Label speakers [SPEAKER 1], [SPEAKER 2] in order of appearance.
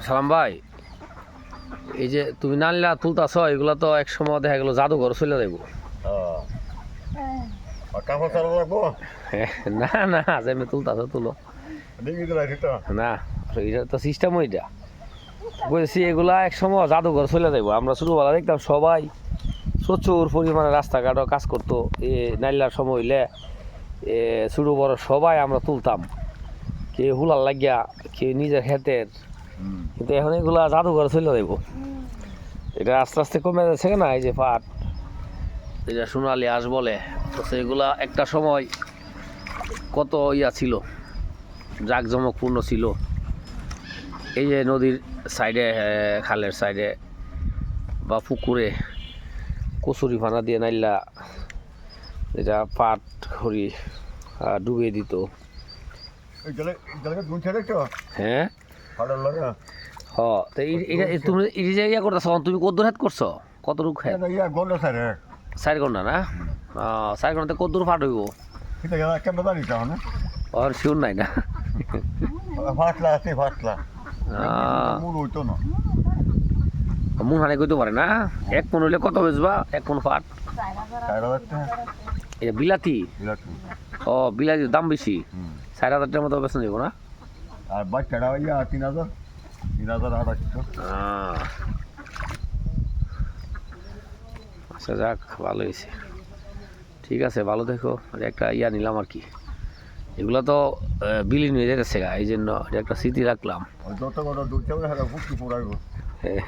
[SPEAKER 1] সালাম ভাই, এই যে তুমি নানলা তুলতাছ, এগুলো তো এক সময় দেখা গেল জাদুঘর চলে যাইব। না না, যেমনি তুলতাছ তুলো না, এটা তো সিস্টেম ওইটা বলছি। এগুলা এক সময় জাদুঘর চলে যাইব। আমরা ছোটবেলা দেখতাম সবাই প্রচুর পরিমাণে রাস্তাঘাটও কাজ করতো। এ নাইলার সময় হইলে ছোট বড় সবাই আমরা তুলতাম, কেউ হুলার লাগিয়া, কেউ নিজের ক্ষেতের। কিন্তু এখন এগুলা জাদুঘর চলে যাইব। এটা আস্তে আস্তে কমে যাচ্ছে না। এই যে পাট, এটা সোনালি আঁশ বলে, তো সেগুলা একটা সময় কত ইয়া ছিল, জাঁকজমকপূর্ণ ছিল। এই যে নদীর সাইডে, খালের সাইডে বা পুকুরে কচুরি ফানা দিয়ে নাইলা যেটা পাট খড়ি ডুবিয়ে দিত। হ্যাঁ হ, তো তুমি এই যে ইয়া করতেছ, তুমি কত দূর হাত করছো? কত রুখ হ্যাঁ 4 ঘন্টা না? 4 ঘন্টাতে কত দূর ফাট হইব? আর শিওর নাই না। মন হানে কইতে পারে না। 1 মন হইলে কত বেচবা? 1 মন পাট এটা বিলাতি। ও, বিলাতির দাম বেশি। 4,000 টাকার মতো বেচা যাবো না?
[SPEAKER 2] আর বাচ্চাটা 3,000
[SPEAKER 1] আচ্ছা যাক, ভালো হয়েছে। ঠিক আছে, ভালো দেখো। একটা ইয়া নিলাম আর কি। এগুলো তো বিলীন হয়ে যেতেছে গা, এই জন্য একটা স্মৃতি রাখলাম।
[SPEAKER 2] যত বড় দুধ চাবে পুষ্টি পুরাইব।
[SPEAKER 1] হ্যাঁ।